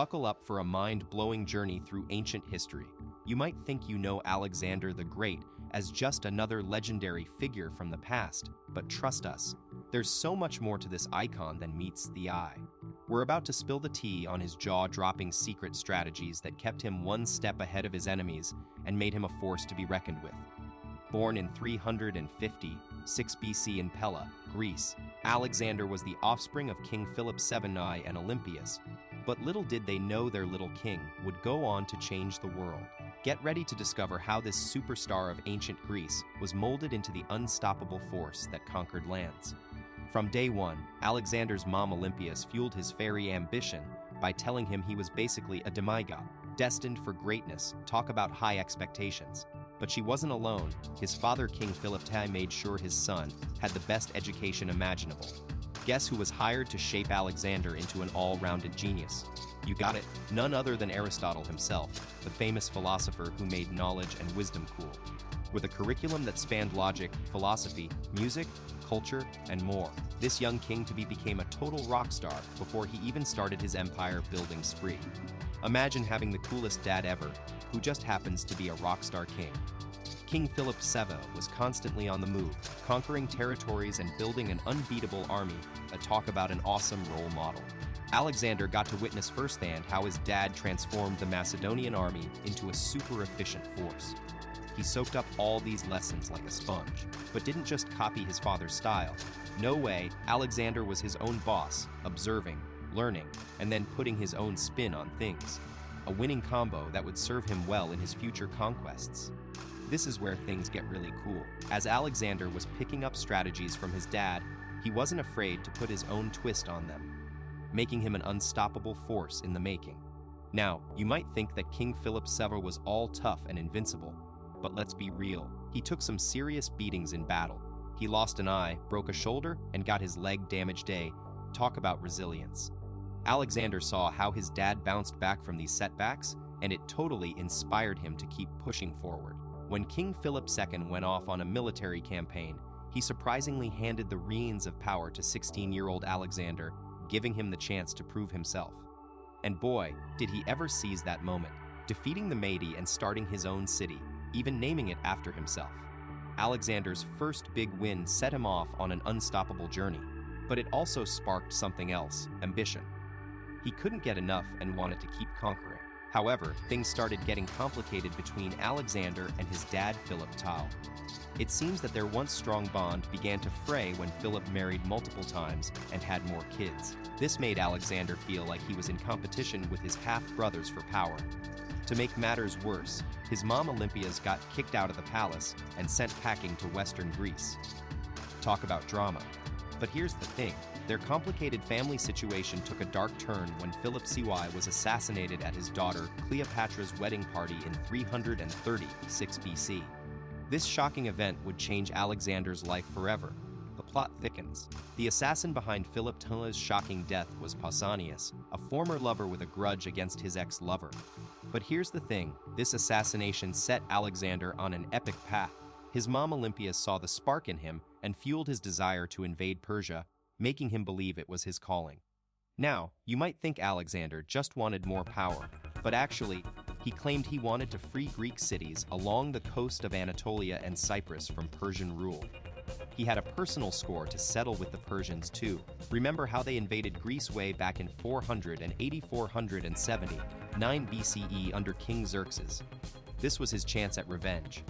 Buckle up for a mind-blowing journey through ancient history. You might think you know Alexander the Great as just another legendary figure from the past, but trust us, there's so much more to this icon than meets the eye. We're about to spill the tea on his jaw-dropping secret strategies that kept him one step ahead of his enemies and made him a force to be reckoned with. Born in 356 BC in Pella, Greece, Alexander was the offspring of King Philip VII and Olympias. But little did they know their little king would go on to change the world. Get ready to discover how this superstar of ancient Greece was molded into the unstoppable force that conquered lands. From day one, Alexander's mom Olympias fueled his fairy ambition by telling him he was basically a demigod, destined for greatness. Talk about high expectations. But she wasn't alone. His father, King Philip II, made sure his son had the best education imaginable. Guess who was hired to shape Alexander into an all-rounded genius? You got it, none other than Aristotle himself, the famous philosopher who made knowledge and wisdom cool. With a curriculum that spanned logic, philosophy, music, culture, and more, this young king-to-be became a total rock star before he even started his empire-building spree. Imagine having the coolest dad ever, who just happens to be a rock star king. King Philip VII was constantly on the move, conquering territories and building an unbeatable army. Talk about an awesome role model. Alexander got to witness firsthand how his dad transformed the Macedonian army into a super efficient force. He soaked up all these lessons like a sponge, but didn't just copy his father's style. No way, Alexander was his own boss, observing, learning, and then putting his own spin on things. A winning combo that would serve him well in his future conquests. This is where things get really cool. As Alexander was picking up strategies from his dad, he wasn't afraid to put his own twist on them, making him an unstoppable force in the making. Now, you might think that King Philip VII was all tough and invincible, but let's be real. He took some serious beatings in battle. He lost an eye, broke a shoulder, and got his leg damaged. Talk about resilience. Alexander saw how his dad bounced back from these setbacks, and it totally inspired him to keep pushing forward. When King Philip II went off on a military campaign, he surprisingly handed the reins of power to 16-year-old Alexander, giving him the chance to prove himself. And boy, did he ever seize that moment, defeating the Mede and starting his own city, even naming it after himself. Alexander's first big win set him off on an unstoppable journey, but it also sparked something else, ambition. He couldn't get enough and wanted to keep conquering. However, things started getting complicated between Alexander and his dad, Philip II. It seems that their once strong bond began to fray when Philip married multiple times and had more kids. This made Alexander feel like he was in competition with his half-brothers for power. To make matters worse, his mom Olympias got kicked out of the palace and sent packing to western Greece. Talk about drama. But here's the thing. Their complicated family situation took a dark turn when Philip II was assassinated at his daughter Cleopatra's wedding party in 336 BC. This shocking event would change Alexander's life forever. The plot thickens. The assassin behind Philip II's shocking death was Pausanias, a former lover with a grudge against his ex-lover. But here's the thing, this assassination set Alexander on an epic path. His mom Olympias saw the spark in him and fueled his desire to invade Persia, making him believe it was his calling. Now, you might think Alexander just wanted more power, but actually, he claimed he wanted to free Greek cities along the coast of Anatolia and Cyprus from Persian rule. He had a personal score to settle with the Persians too. Remember how they invaded Greece way back in 479 BCE under King Xerxes. This was his chance at revenge.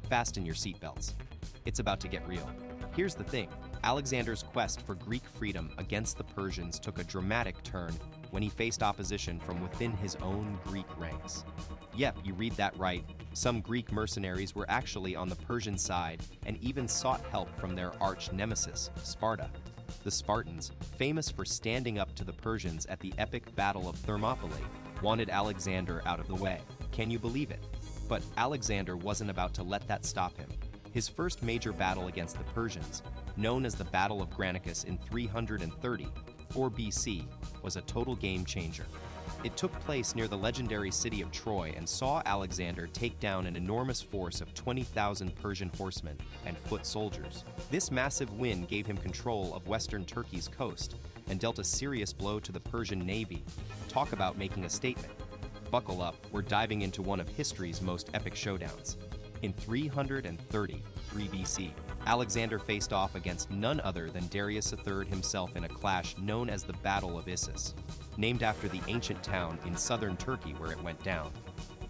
Fasten your seatbelts. It's about to get real. Here's the thing. Alexander's quest for Greek freedom against the Persians took a dramatic turn when he faced opposition from within his own Greek ranks. Yep, you read that right. Some Greek mercenaries were actually on the Persian side and even sought help from their arch-nemesis, Sparta. The Spartans, famous for standing up to the Persians at the epic Battle of Thermopylae, wanted Alexander out of the way. Can you believe it? But Alexander wasn't about to let that stop him. His first major battle against the Persians, known as the Battle of Granicus in 334 BC, was a total game changer. It took place near the legendary city of Troy and saw Alexander take down an enormous force of 20,000 Persian horsemen and foot soldiers. This massive win gave him control of western Turkey's coast and dealt a serious blow to the Persian navy. Talk about making a statement. Buckle up, we're diving into one of history's most epic showdowns. In 333 BC, Alexander faced off against none other than Darius III himself in a clash known as the Battle of Issus, named after the ancient town in southern Turkey where it went down.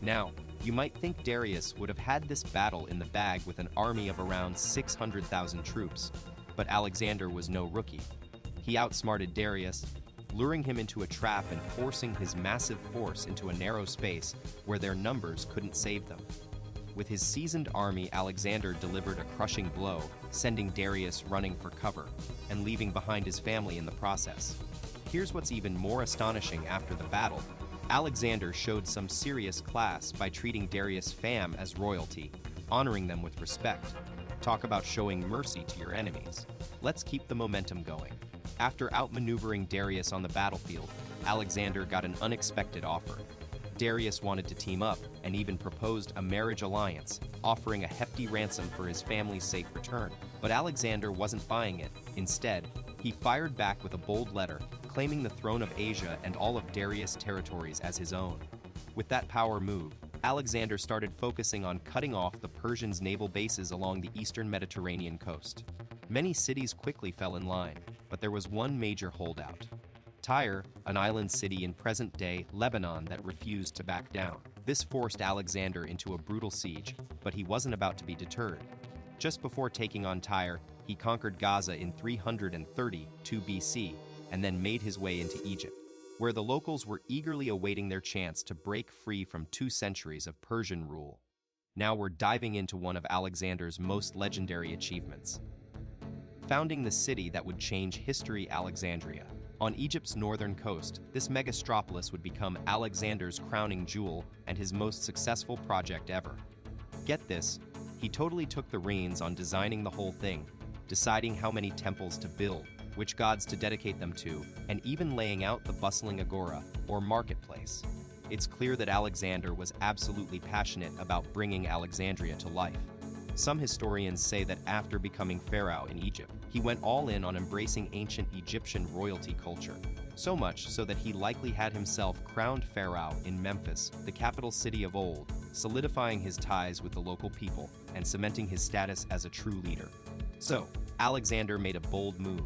Now, you might think Darius would have had this battle in the bag with an army of around 600,000 troops, but Alexander was no rookie. He outsmarted Darius, luring him into a trap and forcing his massive force into a narrow space where their numbers couldn't save them. With his seasoned army, Alexander delivered a crushing blow, sending Darius running for cover and leaving behind his family in the process. Here's what's even more astonishing after the battle. Alexander showed some serious class by treating Darius' fam as royalty, honoring them with respect. Talk about showing mercy to your enemies. Let's keep the momentum going. After outmaneuvering Darius on the battlefield, Alexander got an unexpected offer. Darius wanted to team up and even proposed a marriage alliance, offering a hefty ransom for his family's safe return. But Alexander wasn't buying it. Instead, he fired back with a bold letter, claiming the throne of Asia and all of Darius' territories as his own. With that power move, Alexander started focusing on cutting off the Persians' naval bases along the eastern Mediterranean coast. Many cities quickly fell in line, but there was one major holdout. Tyre, an island city in present-day Lebanon that refused to back down. This forced Alexander into a brutal siege, but he wasn't about to be deterred. Just before taking on Tyre, he conquered Gaza in 332 BC and then made his way into Egypt, where the locals were eagerly awaiting their chance to break free from 2 centuries of Persian rule. Now we're diving into one of Alexander's most legendary achievements, founding the city that would change history, Alexandria. On Egypt's northern coast, this megastropolis would become Alexander's crowning jewel and his most successful project ever. Get this, he totally took the reins on designing the whole thing, deciding how many temples to build, which gods to dedicate them to, and even laying out the bustling agora, or marketplace. It's clear that Alexander was absolutely passionate about bringing Alexandria to life. Some historians say that after becoming pharaoh in Egypt, he went all in on embracing ancient Egyptian royalty culture, so much so that he likely had himself crowned pharaoh in Memphis, the capital city of old, solidifying his ties with the local people and cementing his status as a true leader. So, Alexander made a bold move.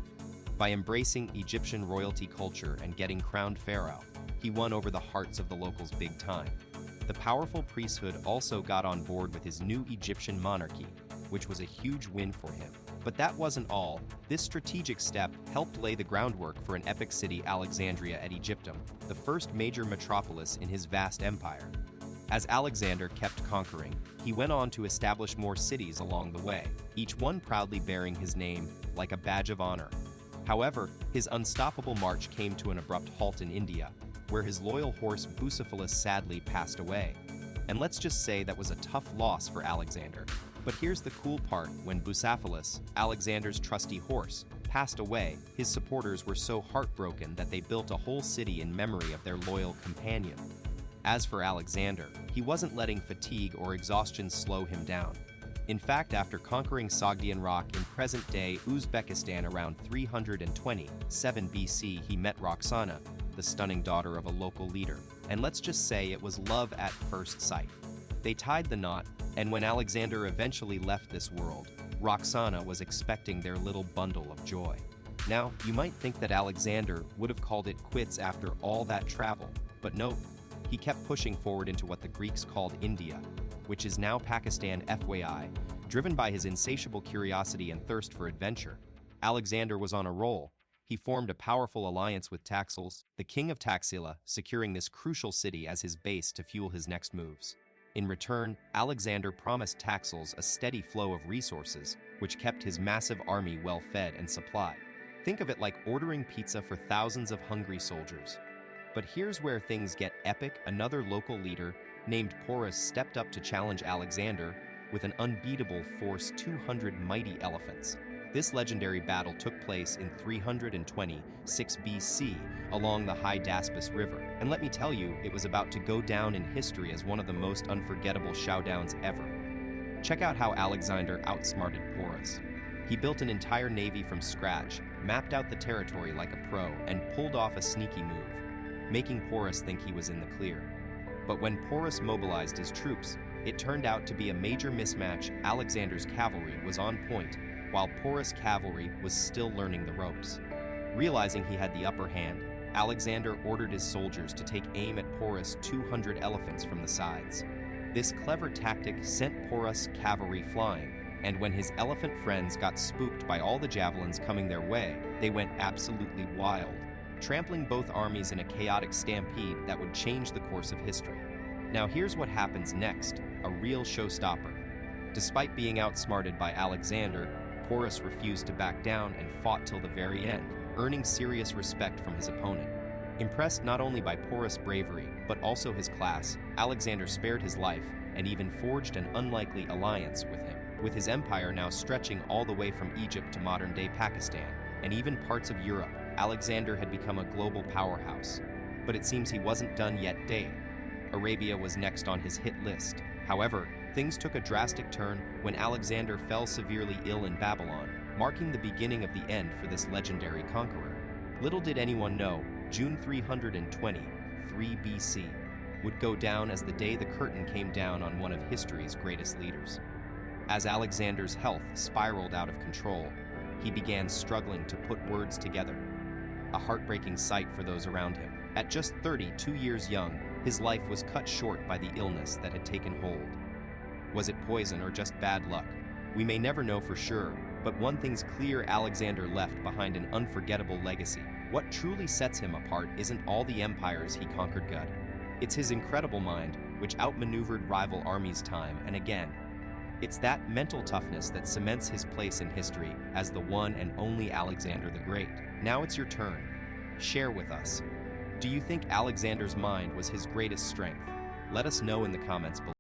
By embracing Egyptian royalty culture and getting crowned pharaoh, he won over the hearts of the locals big time. The powerful priesthood also got on board with his new Egyptian monarchy, which was a huge win for him. But that wasn't all. This strategic step helped lay the groundwork for an epic city, Alexandria at Egyptum, the first major metropolis in his vast empire. As Alexander kept conquering, he went on to establish more cities along the way, each one proudly bearing his name like a badge of honor. However, his unstoppable march came to an abrupt halt in India, where his loyal horse Bucephalus sadly passed away. And let's just say that was a tough loss for Alexander. But here's the cool part: when Bucephalus, Alexander's trusty horse, passed away, his supporters were so heartbroken that they built a whole city in memory of their loyal companion. As for Alexander, he wasn't letting fatigue or exhaustion slow him down. In fact, after conquering Sogdian Rock in present-day Uzbekistan around 327 BC, he met Roxana, the stunning daughter of a local leader. And let's just say it was love at first sight. They tied the knot, and when Alexander eventually left this world, Roxana was expecting their little bundle of joy. Now, you might think that Alexander would have called it quits after all that travel, but no, he kept pushing forward into what the Greeks called India, which is now Pakistan FYI. Driven by his insatiable curiosity and thirst for adventure, Alexander was on a roll. He formed a powerful alliance with Taxils, the king of Taxila, securing this crucial city as his base to fuel his next moves. In return, Alexander promised Taxils a steady flow of resources, which kept his massive army well fed and supplied. Think of it like ordering pizza for thousands of hungry soldiers. But here's where things get epic. Another local leader, named Porus, stepped up to challenge Alexander with an unbeatable force: 200 mighty elephants. This legendary battle took place in 326 BC along the high Daspus River, and let me tell you, it was about to go down in history as one of the most unforgettable showdowns ever. Check out how Alexander outsmarted Porus. He built an entire navy from scratch, mapped out the territory like a pro, and pulled off a sneaky move, making Porus think he was in the clear. But when Porus mobilized his troops, it turned out to be a major mismatch. Alexander's cavalry was on point, while Porus' cavalry was still learning the ropes. Realizing he had the upper hand, Alexander ordered his soldiers to take aim at Porus' 200 elephants from the sides. This clever tactic sent Porus' cavalry flying, and when his elephant friends got spooked by all the javelins coming their way, they went absolutely wild, trampling both armies in a chaotic stampede that would change the course of history. Now here's what happens next, a real showstopper. Despite being outsmarted by Alexander, Porus refused to back down and fought till the very end, earning serious respect from his opponent. Impressed not only by Porus' bravery, but also his class, Alexander spared his life and even forged an unlikely alliance with him. With his empire now stretching all the way from Egypt to modern-day Pakistan, and even parts of Europe, Alexander had become a global powerhouse. But it seems he wasn't done yet. Arabia was next on his hit list. However, things took a drastic turn when Alexander fell severely ill in Babylon, marking the beginning of the end for this legendary conqueror. Little did anyone know, June 323 BC would go down as the day the curtain came down on one of history's greatest leaders. As Alexander's health spiraled out of control, he began struggling to put words together. A heartbreaking sight for those around him. At just 32 years young, his life was cut short by the illness that had taken hold. Was it poison or just bad luck? We may never know for sure, but one thing's clear: Alexander left behind an unforgettable legacy. What truly sets him apart isn't all the empires he conquered. It's his incredible mind, which outmaneuvered rival armies time and again. It's that mental toughness that cements his place in history as the one and only Alexander the Great. Now it's your turn. Share with us. Do you think Alexander's mind was his greatest strength? Let us know in the comments below.